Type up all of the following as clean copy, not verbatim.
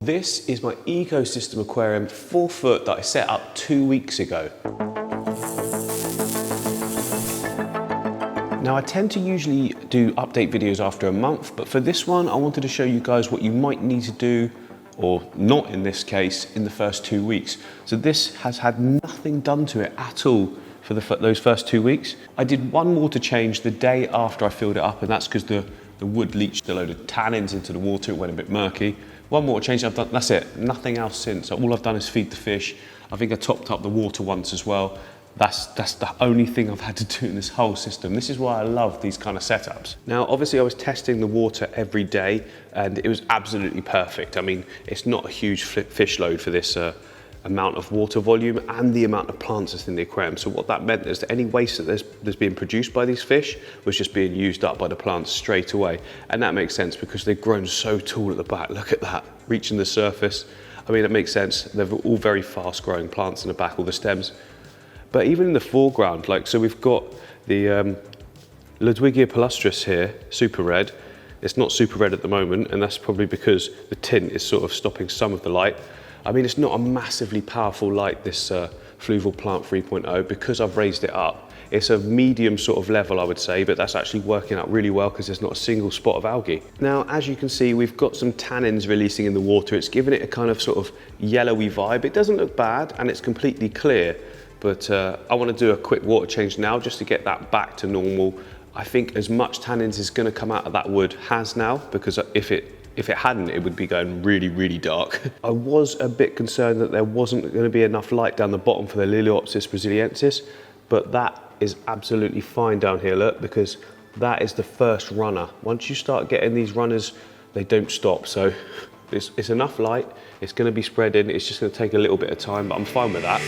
This is my ecosystem aquarium, 4 foot, that I set up 2 weeks ago. Now I tend to usually do update videos after a month, but for this one I wanted to show you guys what you might need to do, or not in this case, in the first 2 weeks. So this has had nothing done to it at all for those first 2 weeks. I did one water change the day after I filled it up, and that's because the wood leached a load of tannins into the water, it went a bit murky. One water change I've done, that's it, nothing else since. All I've done is feed the fish. I think I topped up the water once as well. That's the only thing I've had to do in this whole system. This is why I love these kind of setups. Now, obviously I was testing the water every day and it was absolutely perfect. I mean, it's not a huge fish load for this amount of water volume and the amount of plants that's in the aquarium. So what that meant is that any waste that there's being produced by these fish was just being used up by the plants straight away. And that makes sense because they've grown so tall at the back. Look at that, reaching the surface. I mean, it makes sense. They're all very fast growing plants in the back, all the stems. But even in the foreground, so we've got the Ludwigia palustris here, super red. It's not super red at the moment, and that's probably because the tint is sort of stopping some of the light. I mean, it's not a massively powerful light, this Fluval Plant 3.0, because I've raised it up. It's a medium sort of level, I would say, but that's actually working out really well because there's not a single spot of algae. Now, as you can see, we've got some tannins releasing in the water. It's giving it a kind of sort of yellowy vibe. It doesn't look bad, and it's completely clear, but I want to do a quick water change now just to get that back to normal. I think as much tannins is going to come out of that wood has now, because if it hadn't, it would be going really, really dark. I was a bit concerned that there wasn't going to be enough light down the bottom for the Liliopsis brasiliensis, but that is absolutely fine down here, look, because that is the first runner. Once you start getting these runners, they don't stop. So it's enough light, it's going to be spreading, it's just going to take a little bit of time, but I'm fine with that.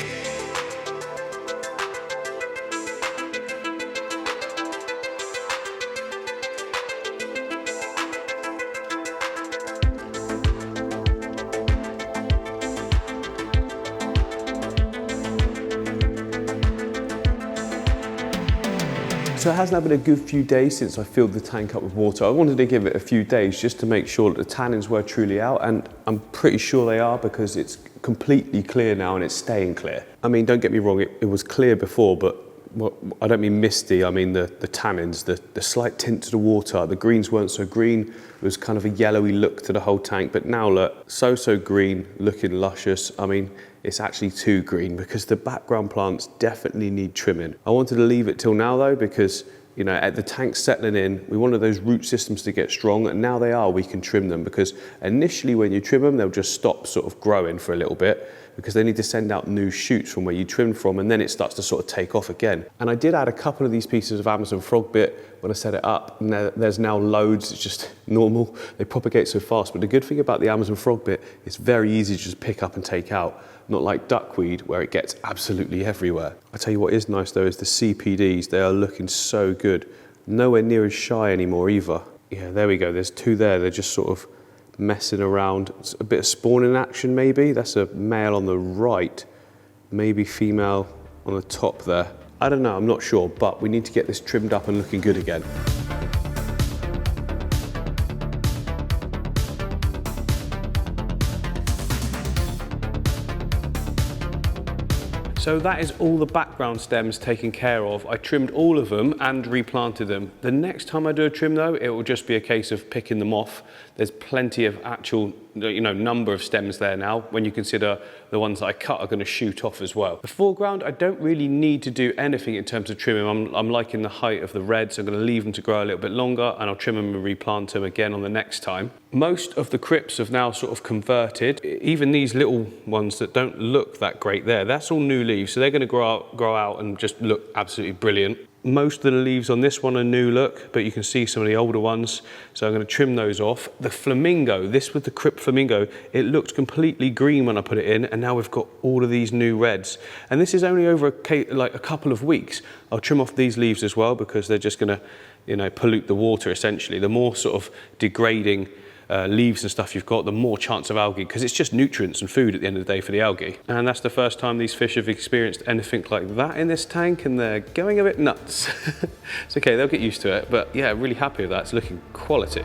So it has now been a good few days since I filled the tank up with water. I wanted to give it a few days just to make sure that the tannins were truly out, and I'm pretty sure they are because it's completely clear now and it's staying clear. I mean, don't get me wrong, it was clear before, but I don't mean misty, I mean the tannins, the slight tint to the water. The greens weren't so green, it was kind of a yellowy look to the whole tank, but now look, so green, looking luscious. I mean, it's actually too green because the background plants definitely need trimming. I wanted to leave it till now though, because you know, at the tank settling in, we wanted those root systems to get strong, and now they are, we can trim them, because initially when you trim them, they'll just stop sort of growing for a little bit because they need to send out new shoots from where you trimmed from, and then it starts to sort of take off again. And I did add a couple of these pieces of Amazon frog bit when I set it up, and there's now loads. It's just normal, they propagate so fast. But the good thing about the Amazon frog bit, it's very easy to just pick up and take out. Not like duckweed where it gets absolutely everywhere. I tell you what is nice though is the CPDs. They are looking so good. Nowhere near as shy anymore either. Yeah, there we go. There's 2 there. They're just sort of messing around. It's a bit of spawning action maybe. That's a male on the right, maybe female on the top there. I don't know, I'm not sure, but we need to get this trimmed up and looking good again. So that is all the background stems taken care of. I trimmed all of them and replanted them. The next time I do a trim though, it will just be a case of picking them off. There's plenty of actual, number of stems there now, when you consider the ones that I cut are going to shoot off as well. The foreground, I don't really need to do anything in terms of trimming. I'm liking the height of the reds. I'm going to leave them to grow a little bit longer, and I'll trim them and replant them again on the next time. Most of the crypts have now sort of converted. Even these little ones that don't look that great there, that's all new leaves, so they're going to grow out and just look absolutely brilliant. Most of the leaves on this one are new look, but you can see some of the older ones, so I'm going to trim those off. The flamingo, this with the crypt flamingo, it looked completely green when I put it in, and now we've got all of these new reds. And this is only over a couple of weeks. I'll trim off these leaves as well because they're just going to, pollute the water essentially. The more sort of degrading leaves and stuff you've got, the more chance of algae, because it's just nutrients and food at the end of the day for the algae. And that's the first time these fish have experienced anything like that in this tank, and they're going a bit nuts. It's okay, they'll get used to it, but yeah, really happy with that. It's looking quality.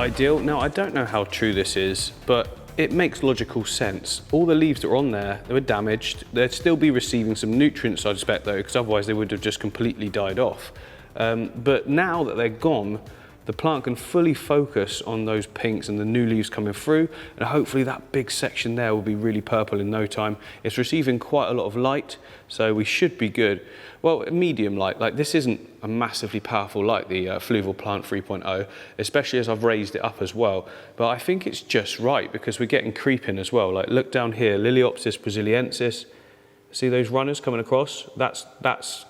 ideal. Now, I don't know how true this is, but it makes logical sense. All the leaves that were on there, they were damaged. They'd still be receiving some nutrients, I expect, though, because otherwise they would have just completely died off. But now that they're gone, the plant can fully focus on those pinks and the new leaves coming through, and hopefully that big section there will be really purple in no time. It's receiving quite a lot of light, so we should be good. Well, medium light, like this isn't a massively powerful light, the Fluval Plant 3.0, especially as I've raised it up as well. But I think it's just right because we're getting creeping as well. Like look down here, Liliopsis brasiliensis. See those runners coming across? That's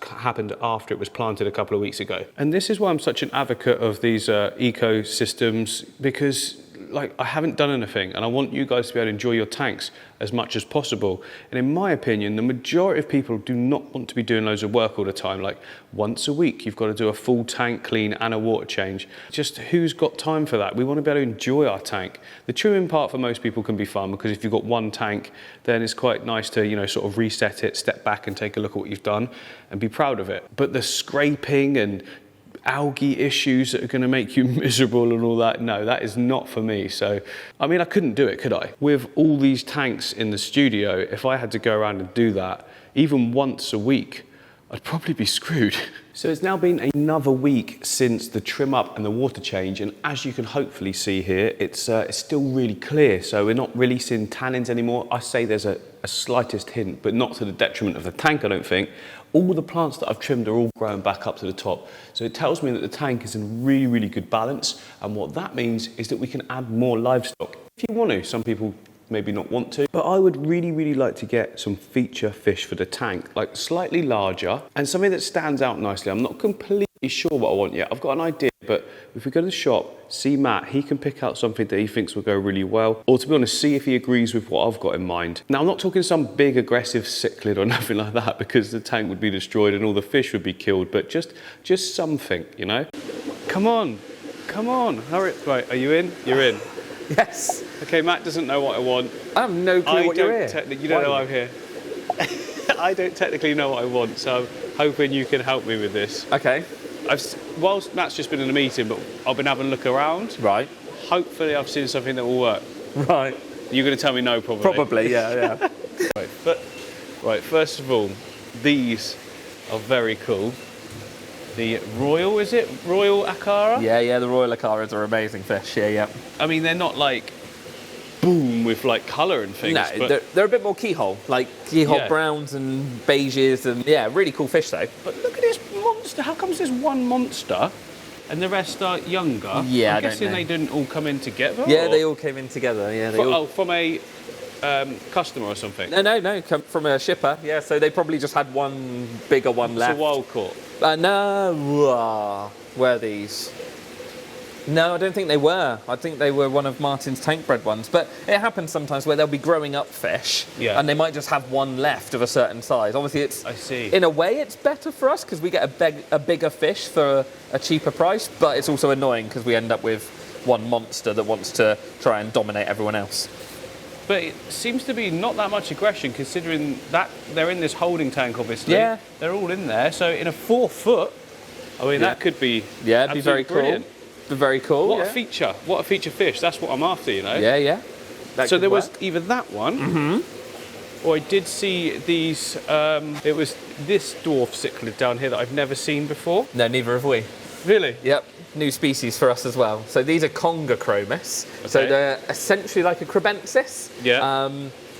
happened after it was planted a couple of weeks ago. And this is why I'm such an advocate of these ecosystems, because like I haven't done anything and I want you guys to be able to enjoy your tanks as much as possible. And in my opinion, the majority of people do not want to be doing loads of work all the time. Like once a week, you've got to do a full tank clean and a water change. Just who's got time for that? We want to be able to enjoy our tank. The trimming part for most people can be fun because if you've got one tank, then it's quite nice to, you know, sort of reset it, step back and take a look at what you've done and be proud of it. But the scraping and algae issues that are going to make you miserable and all that, no, that is not for me. So I mean, I couldn't do it, could I? With all these tanks in the studio, if I had to go around and do that even once a week, I'd probably be screwed. So it's now been another week since the trim up and the water change, and as you can hopefully see here, it's still really clear, so we're not really seeing tannins anymore. I say there's a slightest hint, but not to the detriment of the tank, I don't think. All the plants that I've trimmed are all growing back up to the top. So it tells me that the tank is in really, really good balance, and what that means is that we can add more livestock if you want to. Some people maybe not want to, but I would really, really like to get some feature fish for the tank, like slightly larger and something that stands out nicely. I'm not completely sure what I want yet. I've got an idea, but if we go to the shop, see Matt, he can pick out something that he thinks will go really well, or to be honest, see if he agrees with what I've got in mind. Now, I'm not talking some big aggressive cichlid or nothing like that, because the tank would be destroyed and all the fish would be killed, but just something, you know? Come on, hurry. Right, are you in? You're in. Yes. Okay, Matt doesn't know what I want. I have no clue what you're here. You don't know I'm here. I don't technically know what I want, so I'm hoping you can help me with this. Okay. Whilst Matt's just been in a meeting, but I've been having a look around. Right. Hopefully I've seen something that will work. Right. You're going to tell me no, probably. Probably, yeah. Right, first of all, these are very cool. The Royal, is it? Royal Acara? Yeah, the Royal Acaras are amazing fish, yeah. I mean, they're not like boom with like colour and things. No, but they're a bit more keyhole, like keyhole Yeah. browns and beiges, and yeah, really cool fish though. But look at this monster. How comes there's one monster and the rest are younger? Yeah, I'm guessing they didn't all come in together? Yeah, or? they all came in together, yeah. From a customer or something? No, come from a shipper, yeah, so they probably just had one bigger one left. It's a wild caught. No, were these? No, I don't think they were. I think they were one of Martin's tank bred ones. But it happens sometimes where they'll be growing up fish, yeah, and they might just have one left of a certain size. Obviously, it's I see. In a way, it's better for us because we get a bigger fish for a cheaper price. But it's also annoying because we end up with one monster that wants to try and dominate everyone else. But it seems to be not that much aggression, considering that they're in this holding tank. Obviously, yeah, they're all in there. So in a 4 foot, I mean, that could be it'd be very brilliant. cool. Very cool. What a feature! What a feature fish! That's what I'm after, you know. Yeah. So there was either that one, or I did see these. It was this dwarf cichlid down here that I've never seen before. No, neither have we. Really? Yep. New species for us as well. So these are Congochromis. Okay. So they're essentially like a crebensis. Yeah.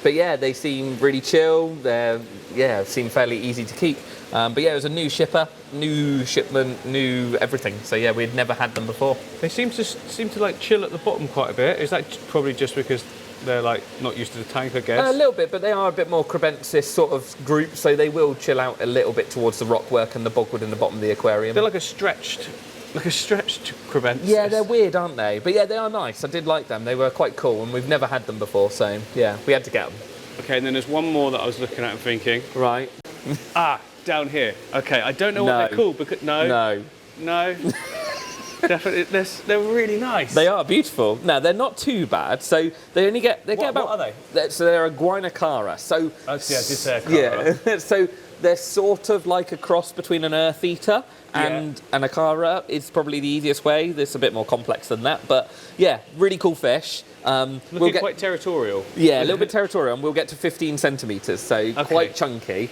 But yeah, they seem really chill. Seem fairly easy to keep. But yeah, it was a new shipper, new shipment, new everything. So yeah, we'd never had them before. They seem to like chill at the bottom quite a bit. Is that probably just because they're like not used to the tank, I guess? A little bit, but they are a bit more crebensis sort of group, so they will chill out a little bit towards the rockwork and the bogwood in the bottom of the aquarium. They're like a stretched crebensis. Yeah, they're weird, aren't they? But yeah, they are nice. I did like them. They were quite cool, and we've never had them before, so yeah, we had to get them. Okay, and then there's one more that I was looking at and thinking. Right. Down here. Okay, I don't know what they're called because no. Definitely, they're really nice. They are beautiful. No, they're not too bad. So they only get about. What are they? So they're a guinacara. So I did say Acara. Yeah. So they're sort of like a cross between an earth eater and an Acara is probably the easiest way. It's a bit more complex than that, but Yeah, really cool fish. Looking quite territorial. Yeah, a little bit territorial, and we'll get to 15 centimetres, so quite chunky.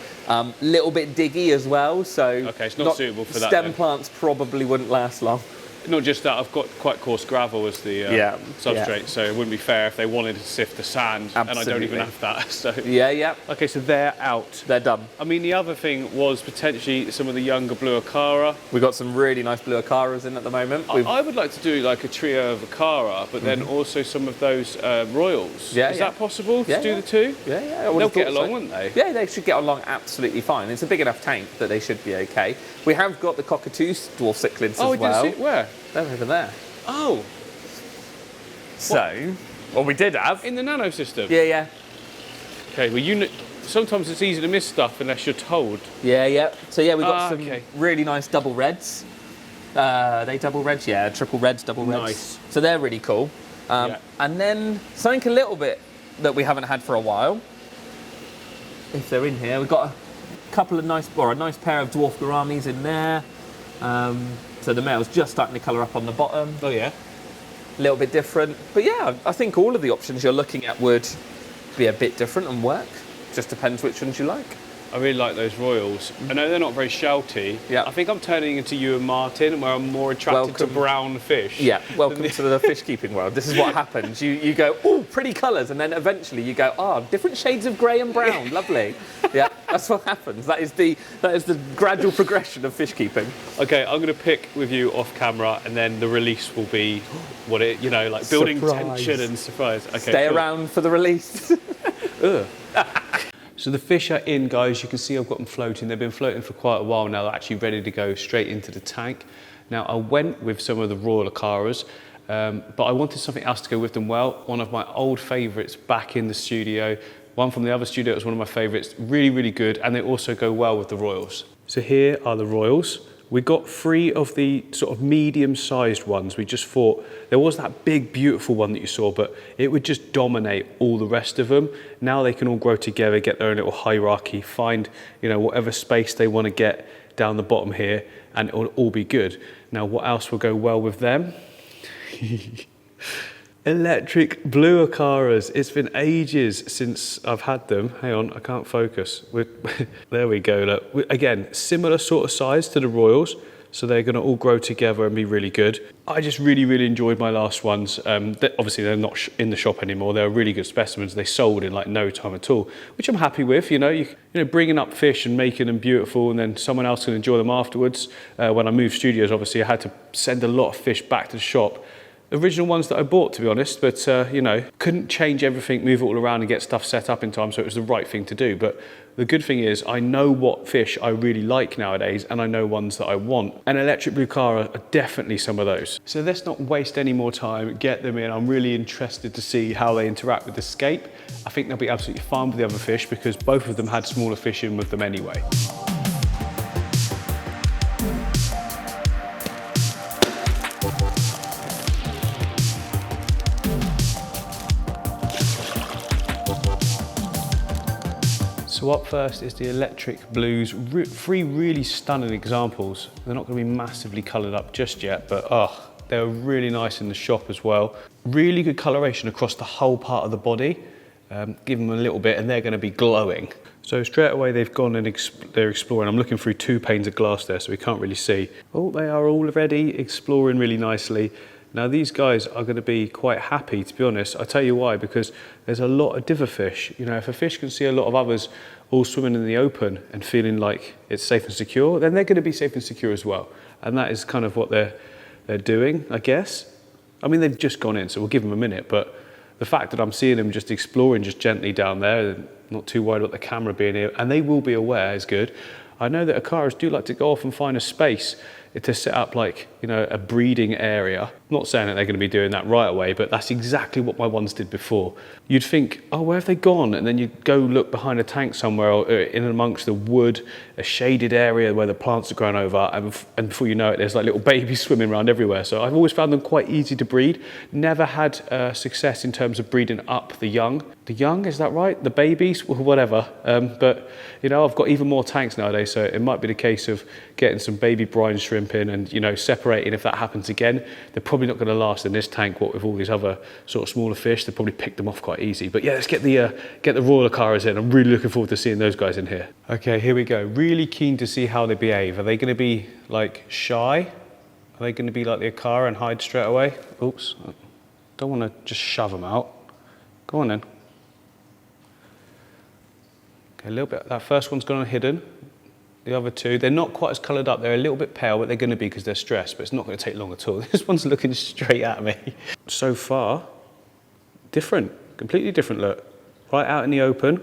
Little bit diggy as well, so okay, it's not suitable for that. Stem plants probably wouldn't last long. Not just that, I've got quite coarse gravel as the substrate, so it wouldn't be fair if they wanted to sift the sand, Absolutely. and I don't even have that. So Yeah. Okay, so they're out. They're done. I mean, the other thing was potentially some of the younger blue Acara. We've got some really nice blue Acaras in at the moment. I would like to do like a trio of Acara, but then also some of those Royals. Is that possible to do the two? Yeah. They'll get along, wouldn't they? Yeah, they should get along absolutely fine. It's a big enough tank that they should be okay. We have got the cockatoos dwarf cichlids as well. Oh, we didn't see it. Where? They're over there. Oh. So, well, we did have. In the nano system? Yeah. Okay, well, sometimes it's easy to miss stuff unless you're told. Yeah. So, yeah, we've got some really nice double reds. They double reds? Yeah, triple reds, double reds. Nice. So they're really cool. And then something a little bit that we haven't had for a while. If they're in here, we've got a couple of nice pair of dwarf gouramis in there. So the male's just starting to colour up on the bottom. Oh yeah. A little bit different. But yeah, I think all of the options you're looking at would be a bit different and work. Just depends which ones you like. I really like those Royals. I know they're not very shouty. Yeah. I think I'm turning into you and Martin, where I'm more attracted to brown fish. Yeah, welcome to the fish keeping world. This is what happens. You go, oh, pretty colours, and then eventually you go, different shades of grey and brown, lovely. Yeah, that's what happens. That is the gradual progression of fish keeping. Okay, I'm going to pick with you off camera, and then the release will be what it, like building tension and surprise. Okay, Stay around for the release. Ugh. So the fish are in, guys. You can see I've got them floating. They've been floating for quite a while now. They're actually ready to go straight into the tank. Now, I went with some of the Royal Acaras, but I wanted something else to go with them well. One of my old favourites back in the studio. One from the other studio was one of my favourites. Really, really good, and they also go well with the Royals. So here are the Royals. We got 3 of the sort of medium-sized ones. We just thought there was that big, beautiful one that you saw, but it would just dominate all the rest of them. Now they can all grow together, get their own little hierarchy, find whatever space they want to get down the bottom here, and it will all be good. Now, what else will go well with them? Electric blue Acaras. It's been ages since I've had them. Hang on, I can't focus. There we go. Look. Again, similar sort of size to the Royals, so they're going to all grow together and be really good. I just really, really enjoyed my last ones. Obviously, they're not in the shop anymore. They're really good specimens. They sold in like no time at all, which I'm happy with. Bringing up fish and making them beautiful, and then someone else can enjoy them afterwards. When I moved studios, obviously, I had to send a lot of fish back to the shop. Original ones that I bought, to be honest, but couldn't change everything, move it all around and get stuff set up in time, so it was the right thing to do. But the good thing is I know what fish I really like nowadays, and I know ones that I want. And electric blue Cara are definitely some of those. So let's not waste any more time, get them in. I'm really interested to see how they interact with the scape. I think they'll be absolutely fine with the other fish because both of them had smaller fish in with them anyway. So up first is the electric blues. 3 really stunning examples. They're not going to be massively coloured up just yet, but they're really nice in the shop as well. Really good coloration across the whole part of the body. Give them a little bit and they're going to be glowing. So straight away they've gone and they're exploring. I'm looking through 2 panes of glass there, so we can't really see. Oh, they are already exploring really nicely. Now these guys are going to be quite happy, to be honest. I'll tell you why, because there's a lot of diver fish. If a fish can see a lot of others all swimming in the open and feeling like it's safe and secure, then they're going to be safe and secure as well. And that is kind of what they're doing, I guess. I mean, they've just gone in, so we'll give them a minute, but the fact that I'm seeing them just exploring just gently down there, not too worried about the camera being here, and they will be aware is good. I know that Acaras do like to go off and find a space to set up a breeding area. I'm not saying that they're going to be doing that right away, but that's exactly what my ones did before. You'd think, oh, where have they gone? And then you'd go look behind a tank somewhere or in amongst the wood, a shaded area where the plants are grown over, and before you know it, there's like little babies swimming around everywhere. So I've always found them quite easy to breed. Never had success in terms of breeding up the young. The young, is that right? The babies? Well, whatever. But, I've got even more tanks nowadays, so it might be the case of getting some baby brine shrimp in and, you know, separating if that happens again. They're probably not going to last in this tank, what with all these other sort of smaller fish. They probably pick them off quite easy. But yeah, let's get the Royal Aquarias in. I'm really looking forward to seeing those guys in here. Okay, here we go. Really keen to see how they behave. Are they going to be like shy? Are they going to be like the Aquarian and hide straight away? Oops, don't want to just shove them out. Go on then. Okay, a little bit. That first one's gone hidden. The other two, they're not quite as coloured up. They're a little bit pale, but they're going to be because they're stressed. But it's not going to take long at all. This one's looking straight at me. So far, different, completely different look. Right out in the open.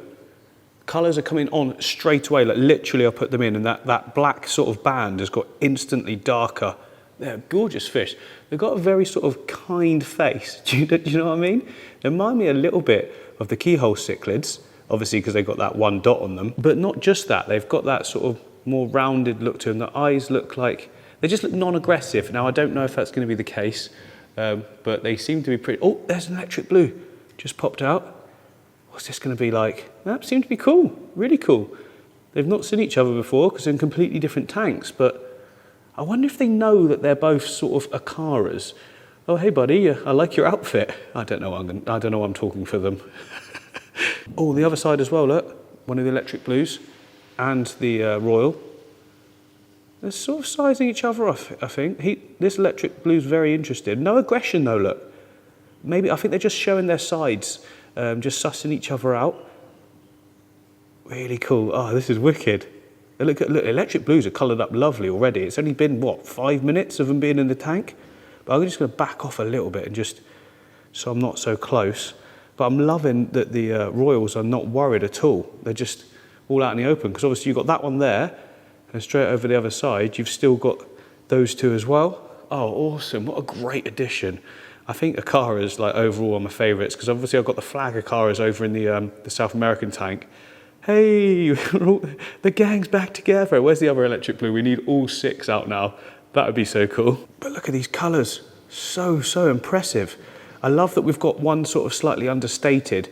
Colours are coming on straight away. Like literally, I put them in, and that black sort of band has got instantly darker. They're gorgeous fish. They've got a very sort of kind face. Do you know what I mean? They remind me a little bit of the keyhole cichlids. Obviously because they've got that one dot on them, but not just that, they've got that sort of more rounded look to them. The eyes look like, they just look non-aggressive. Now I don't know if that's going to be the case, but they seem to be pretty, oh, there's an electric blue, just popped out. What's this going to be like? That seemed to be cool, really cool. They've not seen each other before because they're in completely different tanks, but I wonder if they know that they're both sort of Aquarias. Oh, hey buddy, I like your outfit. I don't know why I'm talking for them. Oh, the other side as well, look. One of the electric blues and the Royal. They're sort of sizing each other off, I think. This electric blue's very interested. No aggression though, look. Maybe, I think they're just showing their sides, just sussing each other out. Really cool. Oh, this is wicked. Look, electric blues are coloured up lovely already. It's only been, what, 5 minutes of them being in the tank? But I'm just going to back off a little bit and just, so I'm not so close. But I'm loving that the Royals are not worried at all. They're just all out in the open, because obviously you've got that one there, and straight over the other side, you've still got those two as well. Oh, awesome. What a great addition. I think Aquarias, like, overall are my favourites, because obviously I've got the flag Aquarias over in the South American tank. Hey, the gang's back together. Where's the other electric blue? We need all 6 out now. That would be so cool. But look at these colours. So impressive. I love that we've got one sort of slightly understated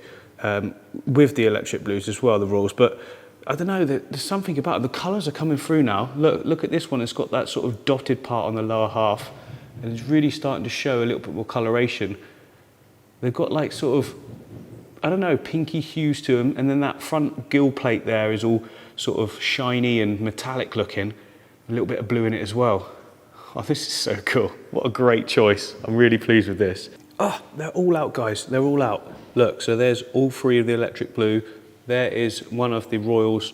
with the electric blues as well, the Royals, but I don't know, there's something about it. The colours are coming through now. Look at this one, it's got that sort of dotted part on the lower half, and it's really starting to show a little bit more coloration. They've got like sort of, I don't know, pinky hues to them, and then that front gill plate there is all sort of shiny and metallic looking, a little bit of blue in it as well. Oh, this is so cool. What a great choice. I'm really pleased with this. Oh, they're all out, guys. They're all out. Look, so there's all 3 of the electric blue. There is one of the Royals.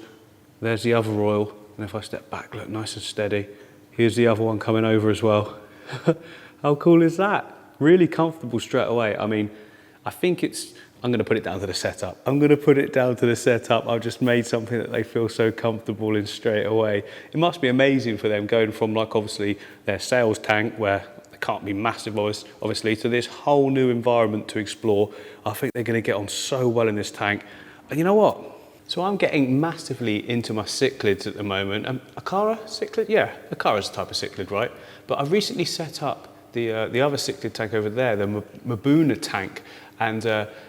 There's the other Royal. And if I step back, look, nice and steady. Here's the other one coming over as well. How cool is that? Really comfortable straight away. I mean, I think I'm going to put it down to the setup. I've just made something that they feel so comfortable in straight away. It must be amazing for them going from, like, obviously their sales tank where can't be massive, obviously, to this whole new environment to explore. I think they're going to get on so well in this tank. And you know what? So I'm getting massively into my cichlids at the moment. Aquaria cichlid? Yeah, Aquaria's a type of cichlid, right? But I've recently set up the other cichlid tank over there, the Mabuna tank. And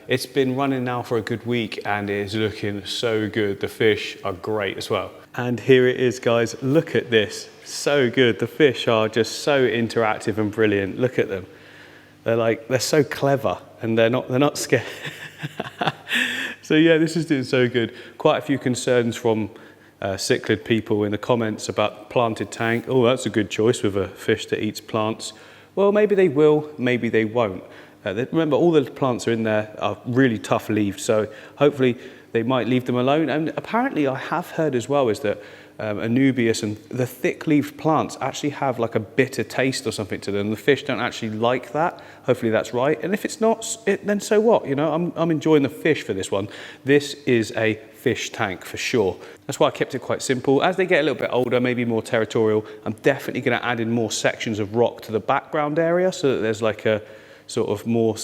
it's been running now for a good week and it is looking so good. The fish are great as well. And here it is, guys. Look at this. So good. The fish are just so interactive and brilliant. Look at them. They're so clever and they're not scared. So yeah, this is doing so good. Quite a few concerns from cichlid people in the comments about planted tank. Oh, that's a good choice with a fish that eats plants. Well, maybe they will, maybe they won't. Remember, all the plants are in there are really tough leaved, so hopefully they might leave them alone. And apparently I have heard as well is that Anubias and the thick-leaved plants actually have like a bitter taste or something to them. The fish don't actually like that. Hopefully that's right. And if it's not, then so what? You know, I'm enjoying the fish for this one. This is a fish tank for sure. That's why I kept it quite simple. As they get a little bit older, maybe more territorial, I'm definitely going to add in more sections of rock to the background area so that there's like a sort of more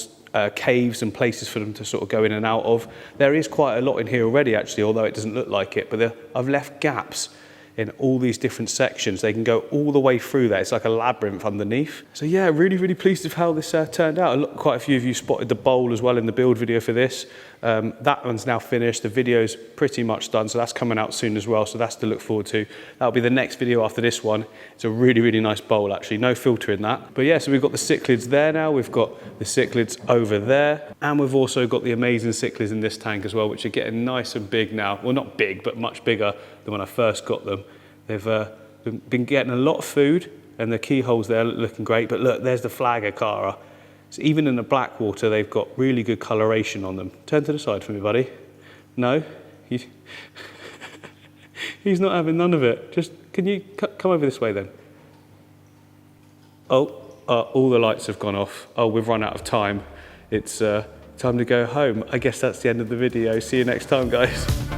caves and places for them to sort of go in and out of. There is quite a lot in here already actually, although it doesn't look like it, but I've left gaps in all these different sections. They can go all the way through there. It's like a labyrinth underneath. So yeah, really, really pleased with how this turned out. Quite a few of you spotted the bowl as well in the build video for this. That one's now finished. The video's pretty much done, so that's coming out soon as well. So that's to look forward to. That'll be the next video after this one. It's a really, really nice bowl actually. No filter in that. But yeah, so we've got the cichlids there now. We've got the cichlids over there. And we've also got the amazing cichlids in this tank as well, which are getting nice and big now. Well, not big, but much bigger than when I first got them. They've been getting a lot of food, and the keyholes there looking great. But look, there's the flagger Cara. So even in the black water, they've got really good coloration on them. Turn to the side for me, buddy. No? He's not having none of it. Just, can you come over this way then? Oh, all the lights have gone off. Oh, we've run out of time. It's time to go home. I guess that's the end of the video. See you next time, guys.